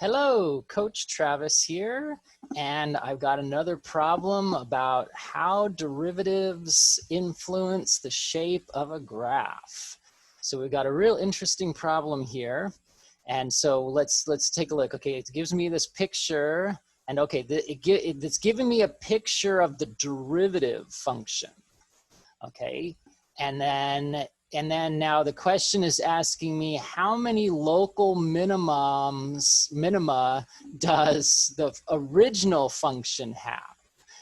Hello, Coach Travis here, and I've got another problem about how derivatives influence the shape of a graph. So we've got a real interesting problem here, and so let's take a look. Okay, it gives me this picture, and okay, it's giving me a picture of the derivative function. Okay, and then now the question is asking me how many local minima does the original function have?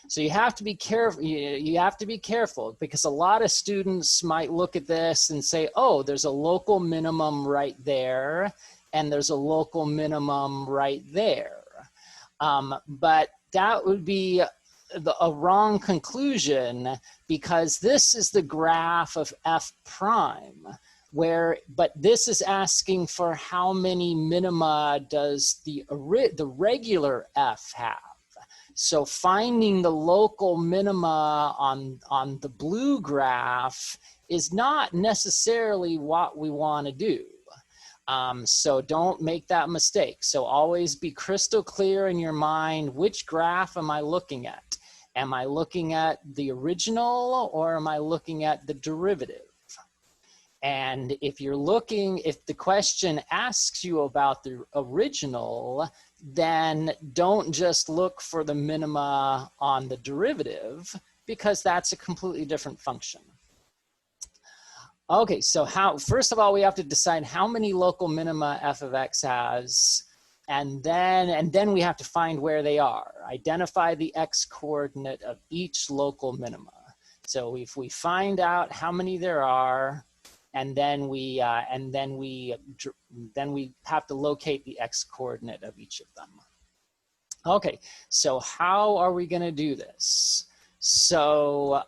So you have to be careful. You have to be careful because a lot of students might look at this and say, oh, there's a local minimum right there, and there's a local minimum right there. But that would be a wrong conclusion because this is the graph of f prime but this is asking for how many minima does the regular f have. So finding the local minima on the blue graph is not necessarily what we want to do. So don't make that mistake. So always be crystal clear in your mind, which graph am I looking at? Am I looking at the original or am I looking at the derivative? And if the question asks you about the original, then don't just look for the minima on the derivative because that's a completely different function. Okay, so first of all, we have to decide how many local minima f of x has, and then we have to find where they are. Identify the x coordinate of each local minima. So if we find out how many there are, and then we have to locate the x coordinate of each of them. Okay, so how are we going to do this? So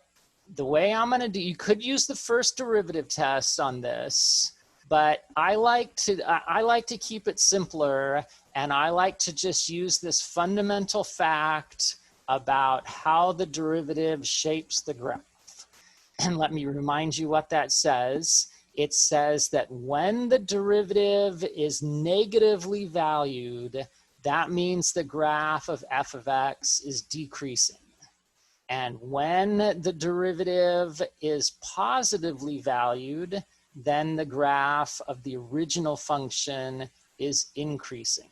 the way I'm going to do, you could use the first derivative test on this, but I like to keep it simpler, and I like to just use this fundamental fact about how the derivative shapes the graph. And let me remind you what that says. It says that when the derivative is negatively valued, that means the graph of f of x is decreasing. And when the derivative is positively valued, then the graph of the original function is increasing.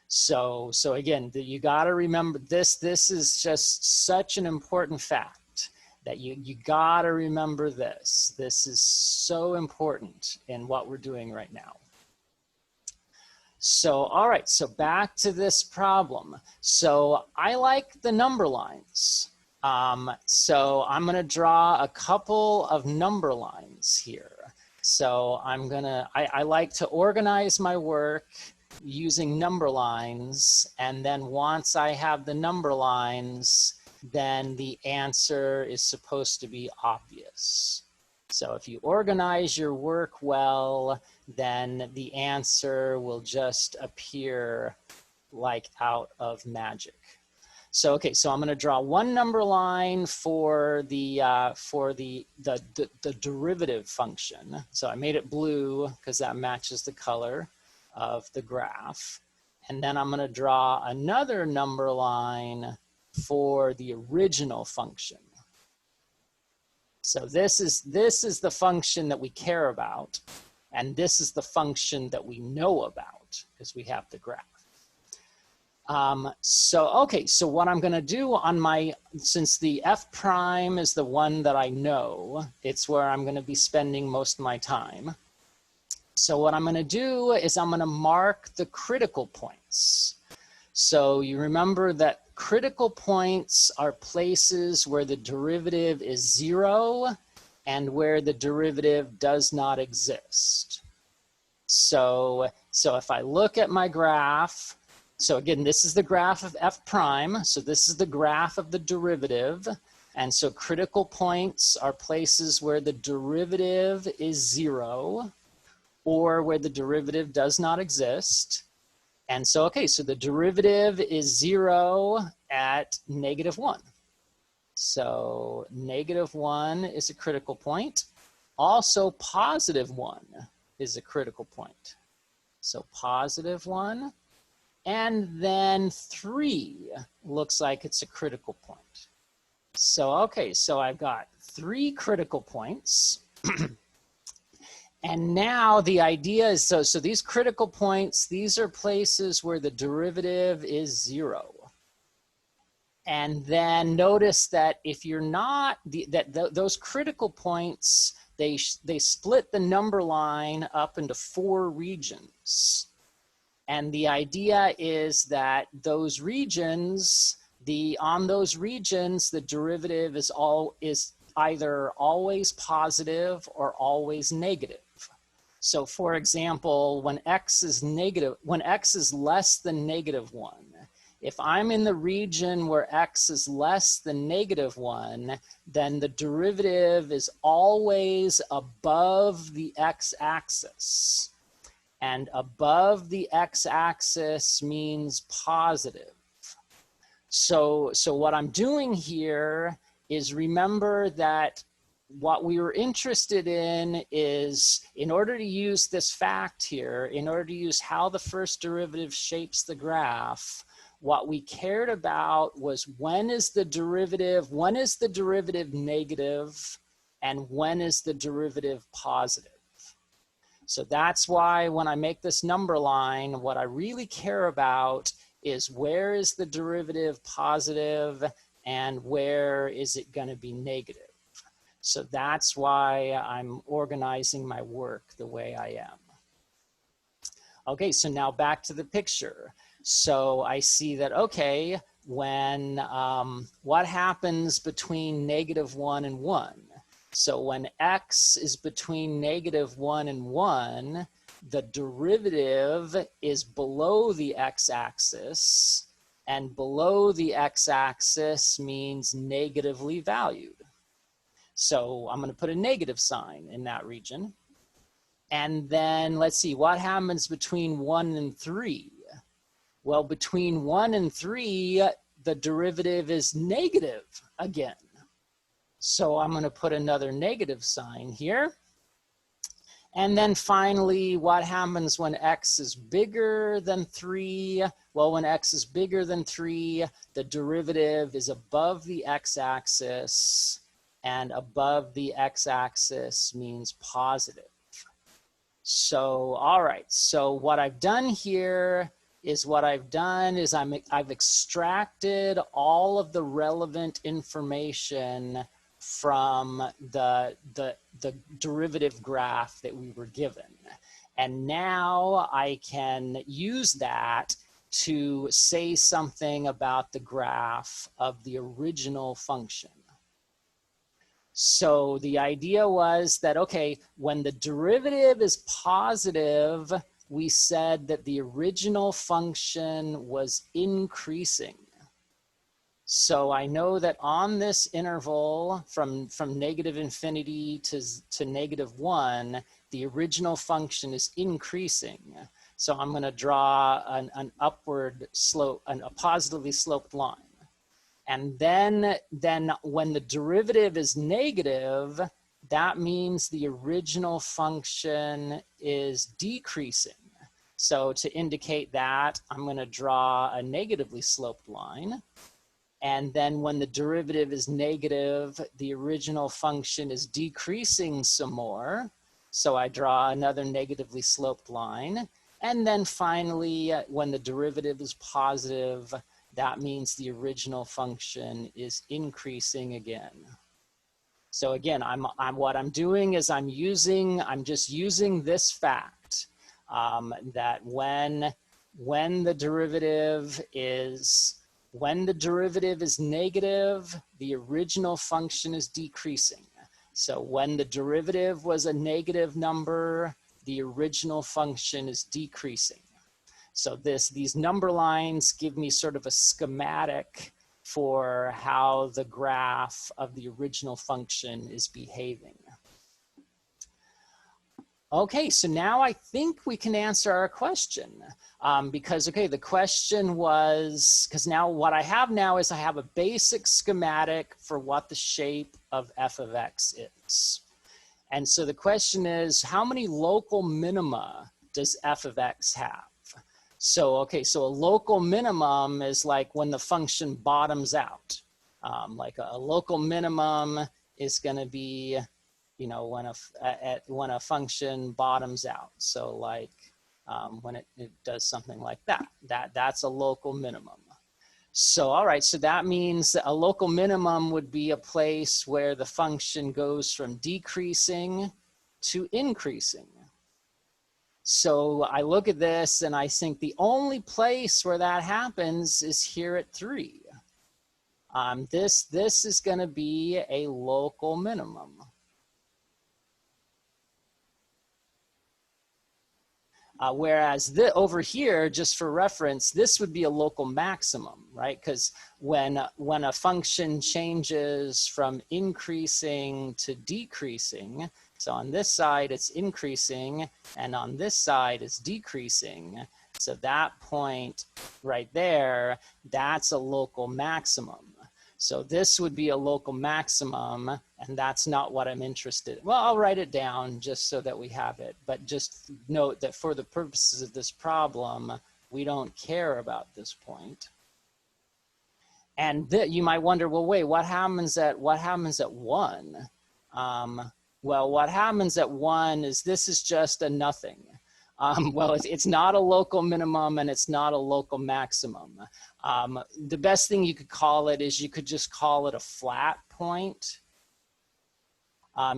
So again, you got to remember this. This is just such an important fact that you got to remember this. This is so important in what we're doing right now. So, all right, so back to this problem. So I like the number lines. So I'm gonna draw a couple of number lines here. So I like to organize my work using number lines, and then once I have the number lines, then the answer is supposed to be obvious. So if you organize your work well, then the answer will just appear like out of magic. So okay, so I'm going to draw one number line for the derivative function. So I made it blue because that matches the color of the graph. And then I'm going to draw another number line for the original function. So this is the function that we care about, and this is the function that we know about because we have the graph. Okay, so what I'm going to do since the f prime is the one that I know, it's where I'm going to be spending most of my time. So what I'm going to do is I'm going to mark the critical points. So you remember that critical points are places where the derivative is 0 and where the derivative does not exist. So if I look at my graph, so again, this is the graph of f prime. So this is the graph of the derivative. And so critical points are places where the derivative is 0 or where the derivative does not exist. And so, okay, so the derivative is 0 at -1. So -1 is a critical point. Also, +1 is a critical point. So positive 1. And then 3 looks like it's a critical point. So, okay, so I've got 3 critical points. And now the idea is, so these critical points, these are places where the derivative is 0. And then notice that if you're not, those critical points, they split the number line up into 4 regions. And the idea is that those regions, on those regions, the derivative is either always positive or always negative. So for example, when x is less than -1, if I'm in the region where x is less than -1, then the derivative is always above the x-axis. And above the x-axis means positive. So what I'm doing here is, remember that what we were interested in is, in order to use this fact here, in order to use how the first derivative shapes the graph, what we cared about was when is the derivative negative and when is the derivative positive. So that's why when I make this number line, what I really care about is where is the derivative positive and where is it going to be negative. So that's why I'm organizing my work the way I am. Okay, so now back to the picture. So I see that, okay, when, what happens between -1 and 1? So when x is between -1 and 1, the derivative is below the x-axis, and below the x-axis means negatively valued. So I'm going to put a negative sign in that region. And then let's see, what happens between 1 and 3? Well, between 1 and 3, the derivative is negative again. So I'm going to put another negative sign here. And then finally, what happens when x is bigger than 3? Well, when x is bigger than 3, the derivative is above the x-axis, and above the x-axis means positive. So, all right, so what I've done here is I've extracted all of the relevant information from the derivative graph that we were given. And now I can use that to say something about the graph of the original function. So the idea was that, okay, when the derivative is positive, we said that the original function was increasing. So I know that on this interval from -infinity to -1, the original function is increasing. So I'm going to draw an upward slope, a positively sloped line. And then when the derivative is negative, that means the original function is decreasing. So to indicate that, I'm going to draw a negatively sloped line. And then when the derivative is negative, the original function is decreasing some more. So I draw another negatively sloped line. And then finally, when the derivative is positive, that means the original function is increasing again. So again, what I'm doing is I'm just using this fact that when the derivative is negative, the original function is decreasing. So when the derivative was a negative number, the original function is decreasing. So these number lines give me sort of a schematic for how the graph of the original function is behaving. Okay, so now I think we can answer our question because, okay, the question was, because now what I have now is I have a basic schematic for what the shape of f of x is. And so the question is, how many local minima does f of x have? So, okay, so a local minimum is like when the function bottoms out. Like a local minimum is going to be, you know, when a function bottoms out. So like when it does something like that, that's a local minimum. So, all right, so that means that a local minimum would be a place where the function goes from decreasing to increasing. So I look at this and I think the only place where that happens is here at 3. This is going to be a local minimum. Whereas over here, just for reference, this would be a local maximum, right? Because when a function changes from increasing to decreasing, so on this side it's increasing, and on this side it's decreasing. So that point right there, that's a local maximum. So this would be a local maximum, and that's not what I'm interested in. Well, I'll write it down just so that we have it, but just note that for the purposes of this problem, we don't care about this point. And you might wonder, well, wait, what happens at 1? Well, what happens at 1 is this is just a nothing. Well, it's not a local minimum and it's not a local maximum. The best thing you could call it is you could just call it a flat point.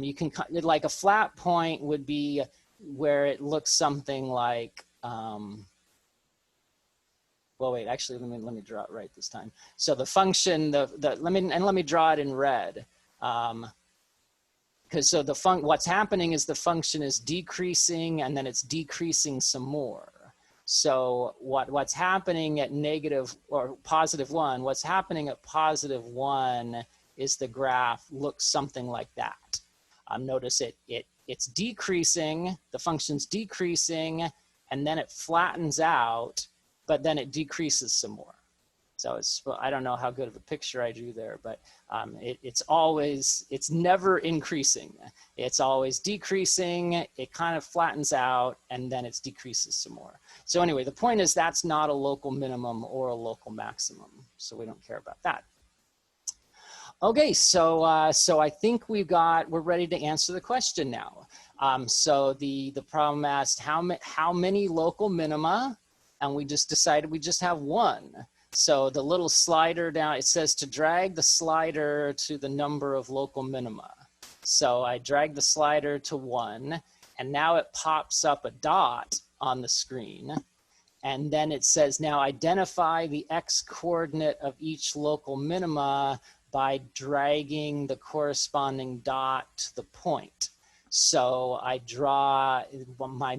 You can, like a flat point would be where it looks something like, well, wait, actually, let me draw it right this time. So the function, let me draw it in red. Because so what's happening is the function is decreasing and then it's decreasing some more. So what's happening at negative or +1, what's happening at +1 is the graph looks something like that. Notice it's decreasing, the function's decreasing, and then it flattens out, but then it decreases some more. So I don't know how good of a picture I drew there, but it's never increasing. It's always decreasing, it kind of flattens out, and then it decreases some more. So anyway, the point is that's not a local minimum or a local maximum, so we don't care about that. Okay, so I think we're ready to answer the question now. So the problem asked how many local minima, and we just decided we just have 1. So the little slider down, it says to drag the slider to the number of local minima. So I drag the slider to 1, and now it pops up a dot on the screen. And then it says, now identify the x coordinate of each local minima by dragging the corresponding dot to the point. So I draw my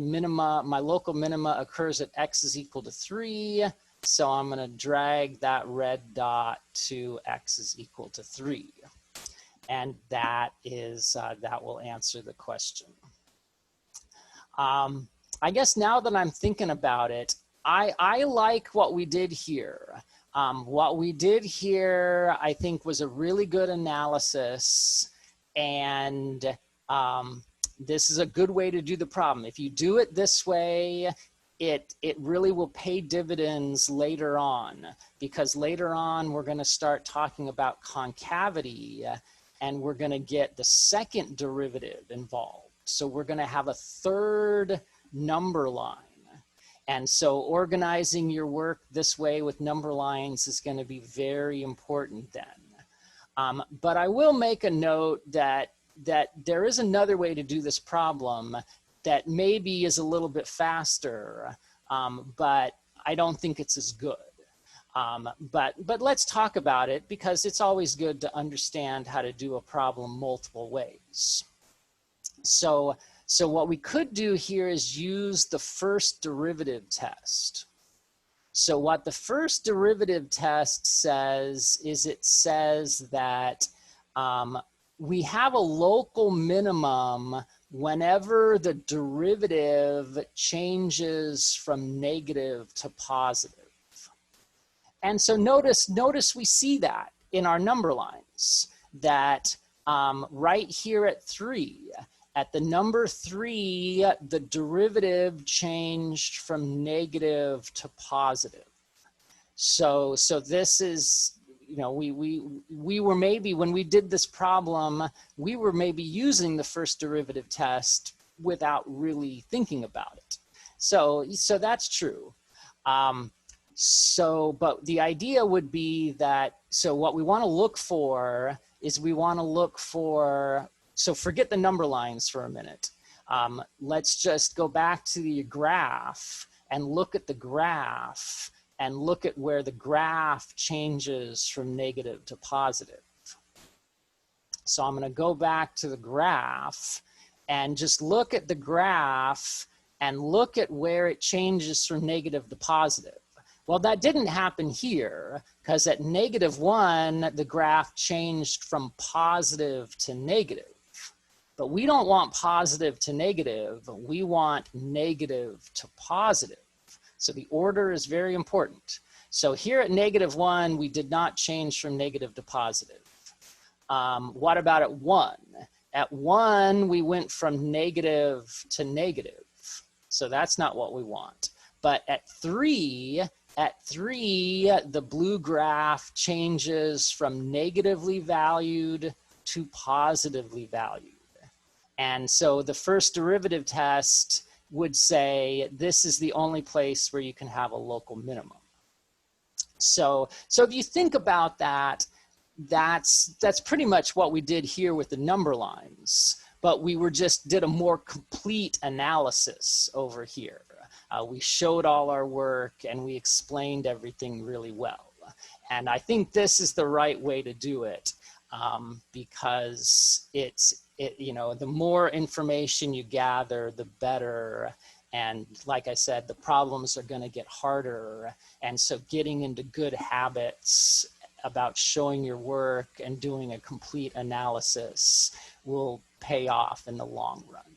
local minima occurs at x is equal to 3. So I'm going to drag that red dot to x is equal to 3. And that will answer the question. I guess now that I'm thinking about it, I like what we did here. What we did here, I think, was a really good analysis. And this is a good way to do the problem. If you do it this way, it really will pay dividends later on, because later on we're going to start talking about concavity and we're going to get the second derivative involved. So we're going to have a third number line. And so organizing your work this way with number lines is going to be very important then. But I will make a note that there is another way to do this problem that maybe is a little bit faster, but I don't think it's as good. But let's talk about it, because it's always good to understand how to do a problem multiple ways. So what we could do here is use the first derivative test. So what the first derivative test says is it says that we have a local minimum whenever the derivative changes from negative to positive. And so notice we see that in our number lines, that right here at 3, At the number 3, the derivative changed from negative to positive. So this is, you know, we were maybe, when we did this problem, we were maybe using the first derivative test without really thinking about it. So that's true. But the idea would be that, so what we want to look for is so forget the number lines for a minute. Let's just go back to the graph and look at the graph and look at where the graph changes from negative to positive. So I'm going to go back to the graph and just look at the graph and look at where it changes from negative to positive. Well, that didn't happen here, because at -1, the graph changed from positive to negative. But we don't want positive to negative, we want negative to positive. So the order is very important. So here at -1, we did not change from negative to positive. What about at 1? At 1, we went from negative to negative. So that's not what we want. But at 3, the blue graph changes from negatively valued to positively valued. And so the first derivative test would say this is the only place where you can have a local minimum. So if you think about that, that's pretty much what we did here with the number lines, but we did a more complete analysis over here. We showed all our work and we explained everything really well. And I think this is the right way to do it, because you know, the more information you gather, the better. And like I said, the problems are going to get harder. And so getting into good habits about showing your work and doing a complete analysis will pay off in the long run.